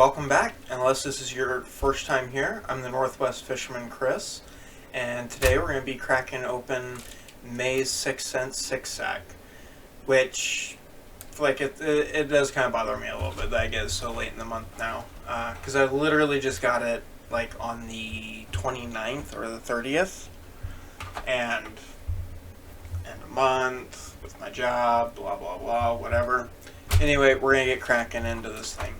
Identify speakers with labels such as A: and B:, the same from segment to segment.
A: welcome back. Unless this is your first time here, I'm the Northwest Fisherman Chris, and today we're going to be cracking open May's 6 cent 6-sack, which, it does kind of bother me a little bit that I get it so late in the month now, because I literally just got it on the 29th or the 30th, and end of month with my job, blah blah blah, whatever. Anyway, we're gonna get cracking into this thing.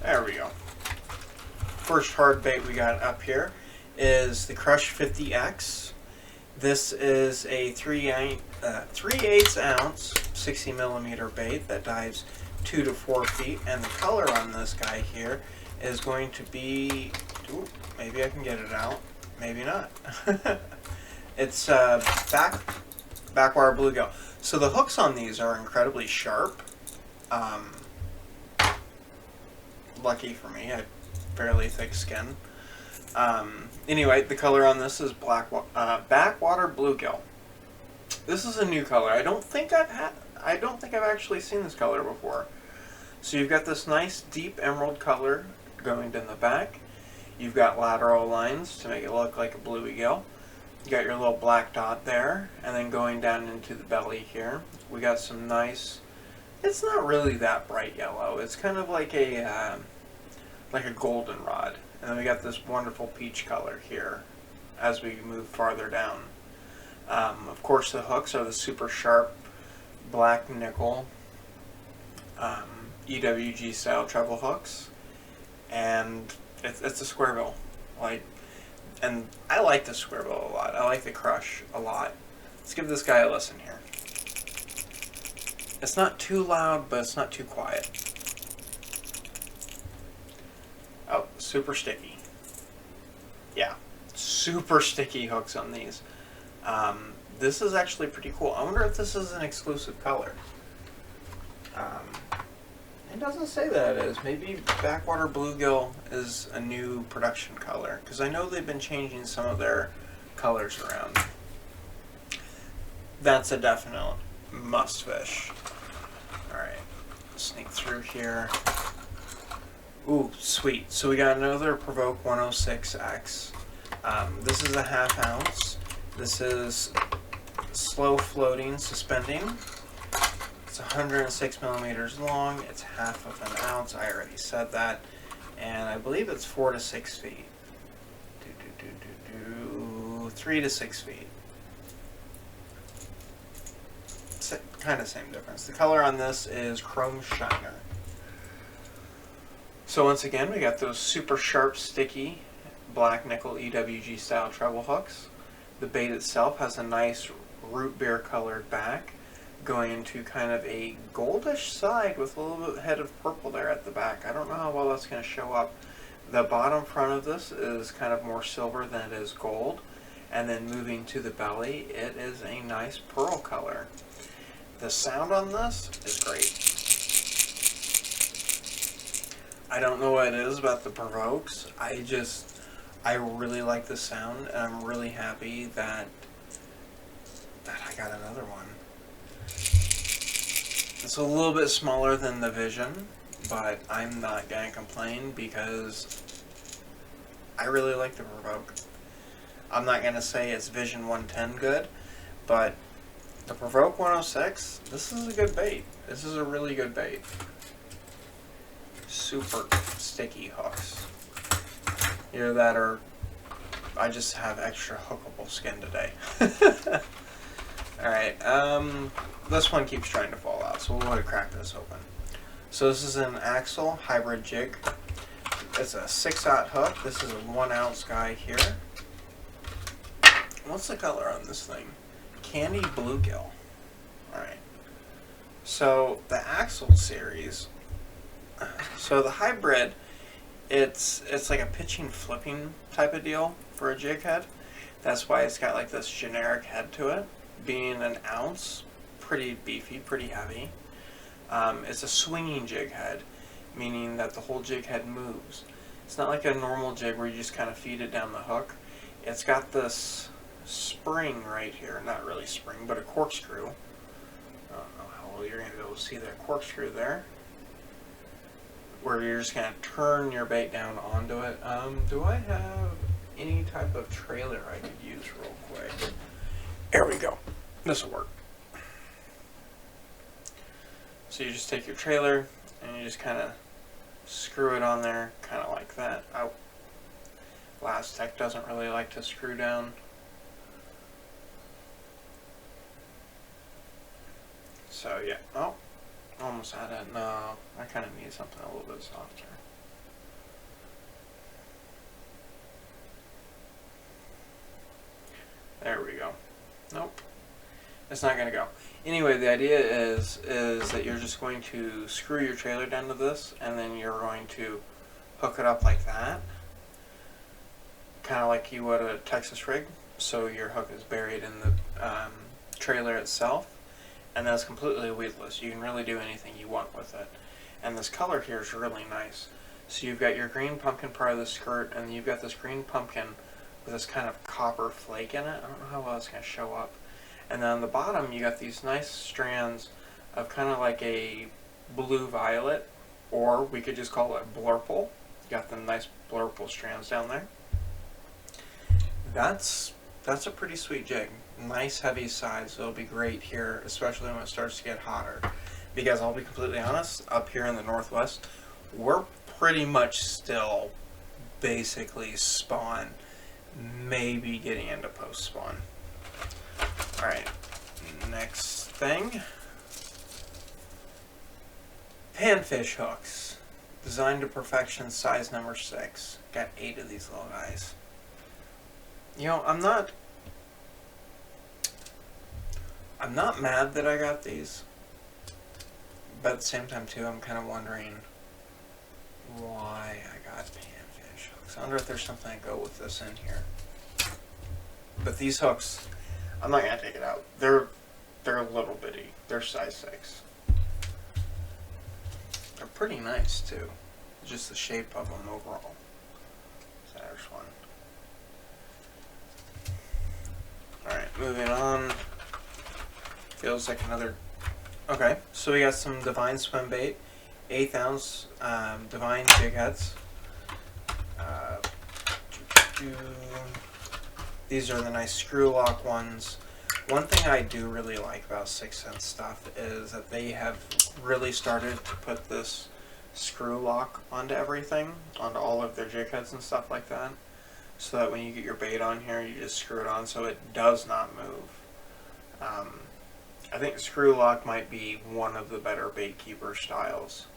A: There we go. First hard bait we got up here is the Crush 50X. This is a 3/8 ounce 60 millimeter bait that dives 2 to 4 feet, and the color on this guy here is going to be, ooh, maybe I can get it out, maybe not. It's backwater bluegill. So the hooks on these are incredibly sharp. Lucky for me, I have fairly thick skin. Anyway, the color on this is backwater bluegill. This is a new color. I don't think I've actually seen this color before. So you've got this nice deep emerald color going down the back. You've got lateral lines to make it look like a bluegill. You got your little black dot there, and then going down into the belly here, we got some nice. It's not really that bright yellow. It's kind of like a goldenrod, and then we got this wonderful peach color here as we move farther down. Of course, the hooks are the super sharp black nickel EWG style treble hooks, and it's a square bill, and I like the square bill a lot. I like the Crush a lot. Let's give this guy a listen here. It's not too loud, but it's not too quiet. Oh, super sticky. Yeah, super sticky hooks on these. This is actually pretty cool. I wonder if this is an exclusive color. It doesn't say that it is. Maybe backwater bluegill is a new production color, because I know they've been changing some of their colors around. That's a definite must fish. Alright, sneak through here. Ooh, sweet. So we got another Provoke 106X. This is a ½ ounce. This is slow floating, suspending. It's 106 millimeters long. It's ½ of an ounce. I already said that. And I believe it's 4 to 6 feet. 3 to 6 feet. Kind of same difference. The color on this is Chrome Shiner. So once again, we got those super sharp, sticky black nickel EWG style treble hooks. The bait itself has a nice root beer colored back, going into kind of a goldish side with a little bit head of purple there at the back. I don't know how well that's going to show up. The bottom front of this is kind of more silver than it is gold, and then moving to the belly, it is a nice pearl color. The sound on this is great. I don't know what it is about the Provokes. I really like the sound, and I'm really happy that I got another one. It's a little bit smaller than the Vision, but I'm not gonna complain because I really like the Provoke. I'm not gonna say it's Vision 110 good, but the Provoke 106, this is a good bait. This is a really good bait. Super sticky hooks. Either that or I just have extra hookable skin today. Alright, this one keeps trying to fall out, so we'll go ahead and crack this open. So this is an Axle hybrid jig. It's a 6/0 hook. This is a 1 ounce guy here. What's the color on this thing? Candy bluegill. Alright. So the Axle series, so the hybrid, it's like a pitching flipping type of deal for a jig head. That's why it's got like this generic head to it. Being an ounce, pretty beefy, pretty heavy. It's a swinging jig head, meaning that the whole jig head moves. It's not like a normal jig where you just kind of feed it down the hook. It's got this spring right here, not really spring, but a corkscrew. I don't know how well, you're going to be able to see that corkscrew there, where you're just going to turn your bait down onto it. Do I have any type of trailer I could use real quick? There we go. This will work. So you just take your trailer and you just kind of screw it on there, kind of like that. Oh, Lastec doesn't really like to screw down. So yeah, oh, almost had it. No, I kind of need something a little bit softer. There we go. Nope, it's not gonna go. Anyway, the idea is that you're just going to screw your trailer down to this, and then you're going to hook it up like that, kind of like you would a Texas rig. So your hook is buried in the trailer itself, and that's completely weedless. You can really do anything you want with it. And this color here is really nice. So you've got your green pumpkin part of the skirt, and you've got this green pumpkin with this kind of copper flake in it. I don't know how well it's going to show up. And then on the bottom, you got these nice strands of kind of like a blue-violet, or we could just call it blurple. You got the nice blurple strands down there. That's a pretty sweet jig. Nice heavy size. It'll be great here, especially when it starts to get hotter. Because I'll be completely honest, up here in the Northwest, we're pretty much still basically spawn, maybe getting into post-spawn. Alright, next thing. Panfish hooks. Designed to perfection, size number 6. Got 8 of these little guys. You know, I'm not mad that I got these, but at the same time too, I'm kind of wondering why I got panfish hooks. I wonder if there's something to go with this in here. But these hooks, I'm not gonna take it out. They're a little bitty. They're size 6. They're pretty nice too. Just the shape of them overall. So there's one. Alright, moving on. Feels like another... Okay, so we got some Divine swim bait. 1/8 ounce Divine jig heads. These are the nice screw lock ones. One thing I do really like about 6th stuff is that they have really started to put this screw lock onto everything, onto all of their jig heads and stuff like that, so that when you get your bait on here, you just screw it on so it does not move. I think screw lock might be one of the better bait keeper styles.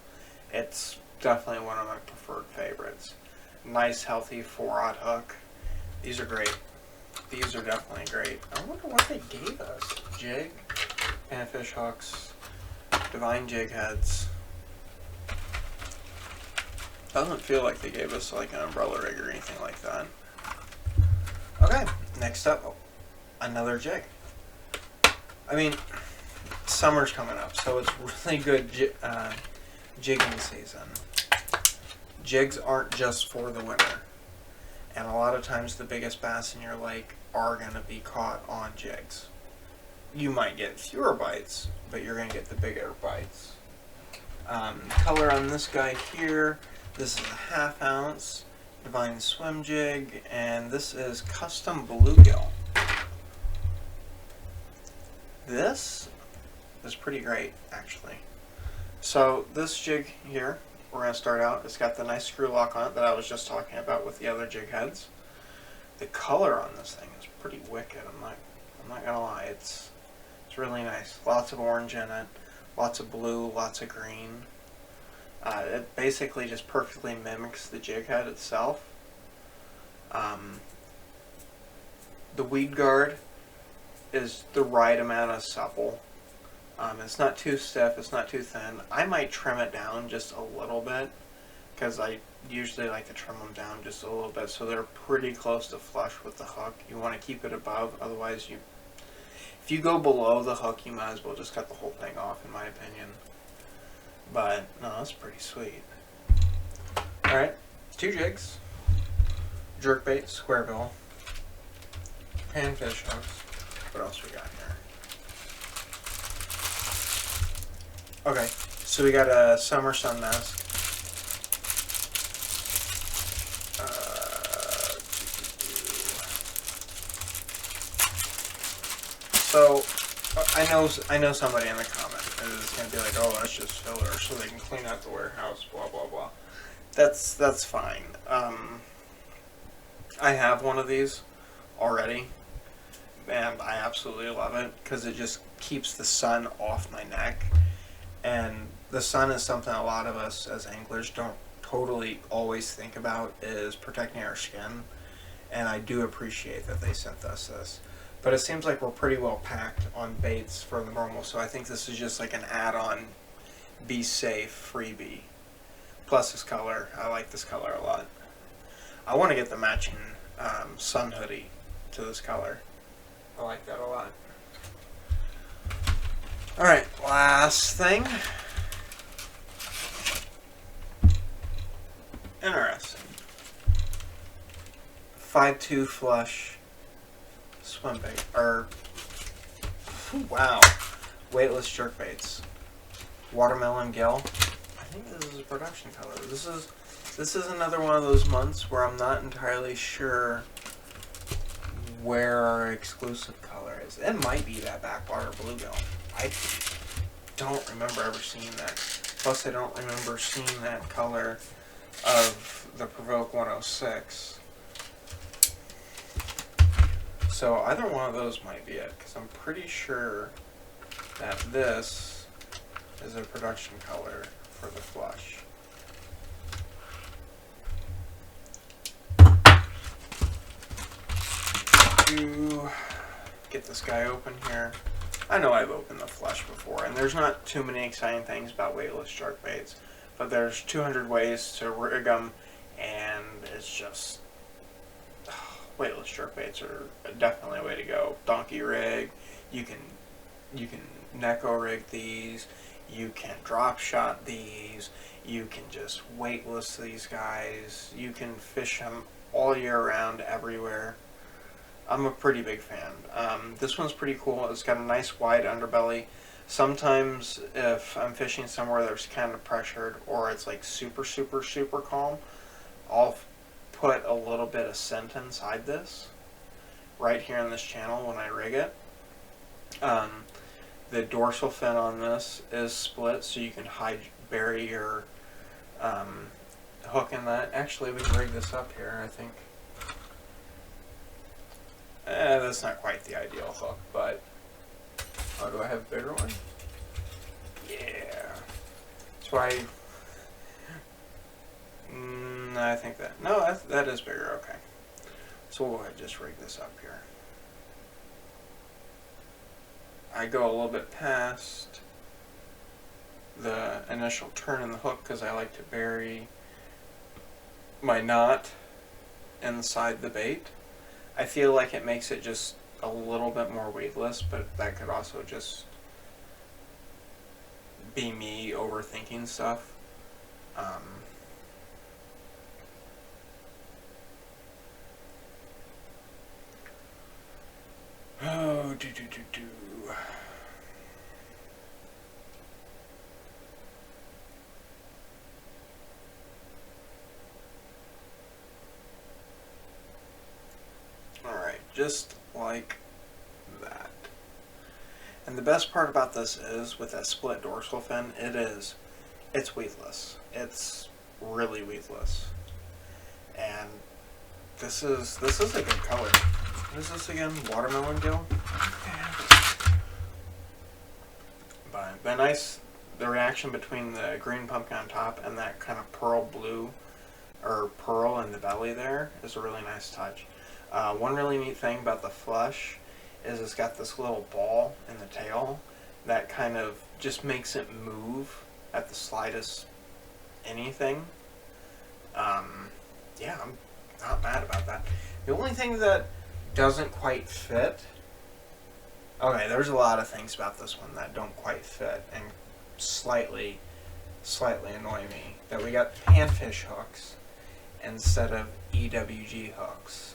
A: It's definitely one of my preferred favorites. Nice healthy 4/0 hook. These are great. These are definitely great. I wonder what they gave us. Jig, panfish hooks, Divine jig heads. Doesn't feel like they gave us like an umbrella rig or anything like that. Okay, next up, another jig. I mean, summer's coming up, so it's really good jigging season. Jigs aren't just for the winter. And a lot of times the biggest bass in your lake are going to be caught on jigs. You might get fewer bites, but you're going to get the bigger bites. Color on this guy here, this is a 1/2 ounce Divine swim jig, and this is custom bluegill. This is pretty great, actually. So this jig here, we're going to start out, it's got the nice screw lock on it that I was just talking about with the other jig heads. The color on this thing is pretty wicked. I'm not gonna lie, it's really nice. Lots of orange in it, lots of blue, lots of green. It basically just perfectly mimics the jig head itself. The weed guard is the right amount of supple. It's not too stiff, it's not too thin. I might trim it down just a little bit, because I usually like to trim them down just a little bit so they're pretty close to flush with the hook. You want to keep it above, otherwise if you go below the hook, you might as well just cut the whole thing off, in my opinion. But no, that's pretty sweet. Alright, 2 jigs, jerkbait, square bill, panfish hooks. What else we got here? Okay, so we got a summer sun mask. So I know somebody in the comment is gonna be like, oh, that's just filler, so they can clean out the warehouse, blah blah blah. That's fine. I have one of these already, and I absolutely love it because it just keeps the sun off my neck. And the sun is something a lot of us as anglers don't totally always think about, is protecting our skin. And I do appreciate that they sent us this. But it seems like we're pretty well packed on baits for the normal, so I think this is just like an add-on, be safe freebie. Plus this color, I like this color a lot. I want to get the matching sun hoodie to this color. I like that a lot. Alright, last thing. Interesting. 5.2 flush swim bait. Or, wow. Weightless jerk baits. Watermelon gill. I think this is a production color. This is another one of those months where I'm not entirely sure where our exclusive color is. It might be that backwater bluegill. I don't remember ever seeing that. Plus, I don't remember seeing that color of the Provoke 106. So either one of those might be it, because I'm pretty sure that this is a production color for the flush. To get this guy open here. I know I've opened the flush before, and there's not too many exciting things about weightless shark baits, but there's 200 ways to rig them, and it's just weightless shark baits are definitely a way to go. Donkey rig, you can neko rig these, you can drop shot these, you can just weightless these guys, you can fish them all year round everywhere. I'm a pretty big fan. This one's pretty cool. It's got a nice wide underbelly. Sometimes if I'm fishing somewhere that's kind of pressured or it's like super calm, I'll put a little bit of scent inside this right here in this channel when I rig it. The dorsal fin on this is split, so you can bury your hook in that. Actually, we can rig this up here, I think. That's not quite the ideal hook, but oh, do I have a bigger one? Yeah. That's why. I think that. No, that is bigger. Okay. So we'll go ahead and just rig this up here. I go a little bit past the initial turn in the hook because I like to bury my knot inside the bait. I feel like it makes it just a little bit more weightless, but that could also just be me overthinking stuff. Oh, do. Alright, just like that. And the best part about this is, with that split dorsal fin, it's weedless. It's really weedless. And this is a good color. What is this again? Watermelon gill? But the reaction between the green pumpkin on top and that kind of pearl blue, or pearl in the belly there, is a really nice touch. One really neat thing about the flush is it's got this little ball in the tail that kind of just makes it move at the slightest anything. Yeah, I'm not mad about that. The only thing that doesn't quite fit. Okay, there's a lot of things about this one that don't quite fit and slightly annoy me. That we got panfish hooks instead of EWG hooks.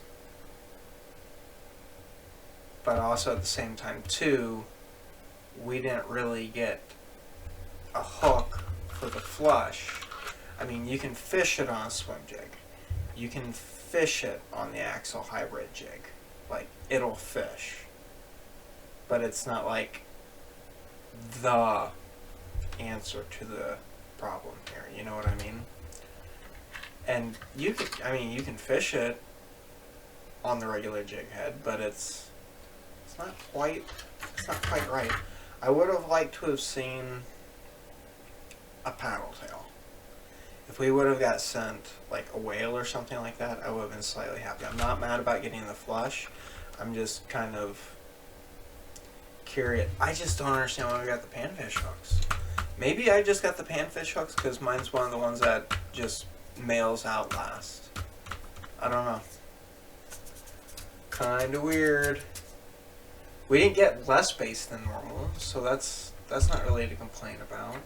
A: But also at the same time too, we didn't really get a hook for the flush, I mean, you can fish it on a swim jig. You can fish it on the Axle hybrid jig. Like, it'll fish. But it's not like the answer to the problem here. You know what I mean? And you can fish it on the regular jig head, but it's not quite right. I would have liked to have seen a paddle tail. If we would have got sent like a whale or something like that, I would have been slightly happy. I'm not mad about getting the flush. I'm just kind of curious. I just don't understand why we got the panfish hooks. Maybe I just got the panfish hooks because mine's one of the ones that just mails out last. I don't know. Kinda weird. We didn't get less space than normal, so that's not really to complain about.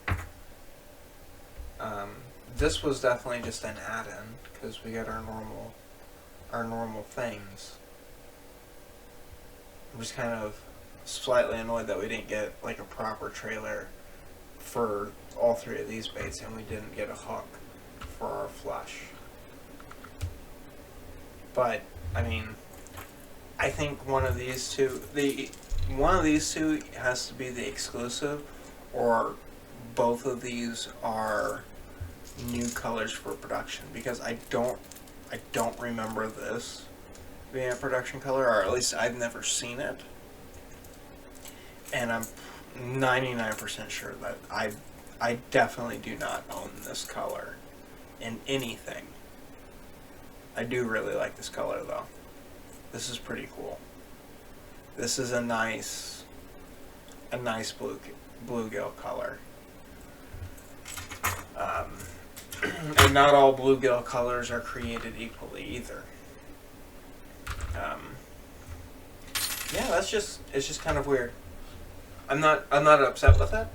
A: This was definitely just an add-in because we got our normal things. I'm just kind of slightly annoyed that we didn't get like a proper trailer for all three of these baits, and we didn't get a hook for our flush. But I mean, I think one of these two has to be the exclusive, or both of these are new colors for production, because I don't remember this being a production color, or at least I've never seen it. And I'm 99% sure that I definitely do not own this color in anything. I do really like this color though. This is pretty cool. This is a nice bluegill color. And not all bluegill colors are created equally either. Yeah, it's just kind of weird. I'm not upset with it,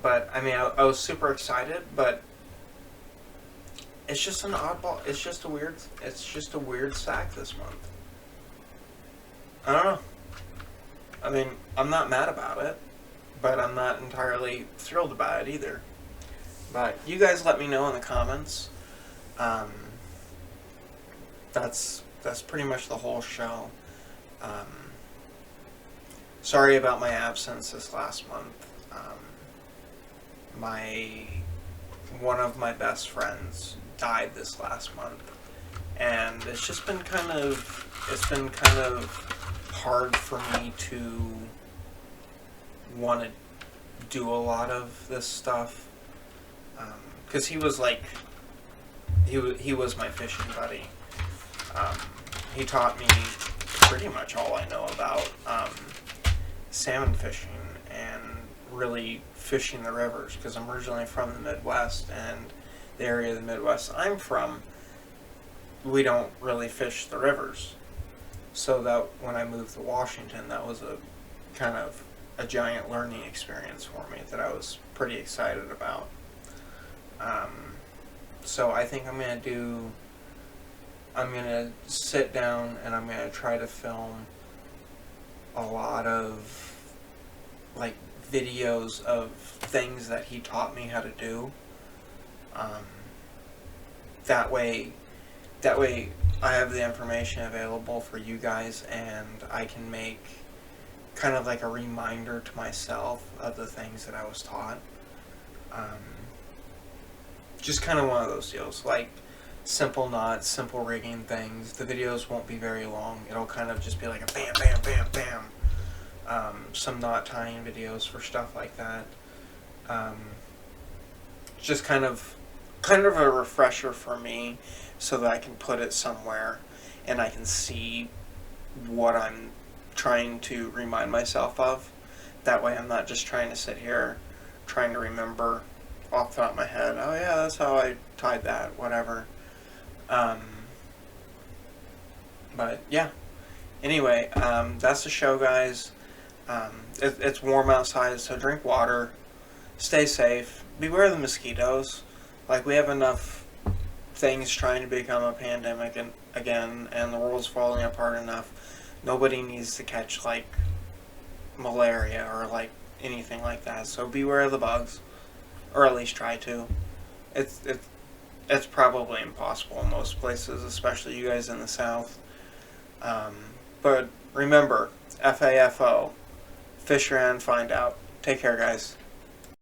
A: but I mean, I was super excited, but it's just an oddball. It's just a weird sack this month. I don't know. I mean, I'm not mad about it, but I'm not entirely thrilled about it either. But you guys let me know in the comments. That's pretty much the whole show. Sorry about my absence this last month. One of my best friends died this last month, and it's just been kind of hard for me to want to do a lot of this stuff, because he was like he was my fishing buddy. He taught me pretty much all I know about salmon fishing and really fishing the rivers, because I'm originally from the Midwest, and the area of the Midwest I'm from, we don't really fish the rivers. So that when I moved to Washington, that was a kind of a giant learning experience for me that I was pretty excited about. So I think I'm gonna sit down and I'm gonna try to film a lot of like videos of things that he taught me how to do. That way I have the information available for you guys, and I can make kind of like a reminder to myself of the things that I was taught. Just kind of one of those deals, like simple knots, simple rigging things. The videos won't be very long. It'll kind of just be like a bam, bam, bam, bam. Some knot tying videos for stuff like that. Just kind of a refresher for me, so that I can put it somewhere and I can see what I'm trying to remind myself of. That way I'm not just trying to sit here trying to remember off the top of my head, oh yeah, that's how I tied that, whatever. But yeah, anyway, that's the show, guys. It's warm outside, so drink water, stay safe, beware the mosquitoes. Like, we have enough things trying to become a pandemic again, and the world's falling apart enough. Nobody needs to catch like malaria or like anything like that, so beware of the bugs. or at least try to. It's probably impossible in most places, especially you guys in the South. But remember, FAFO, fish around, find out. Take care, guys.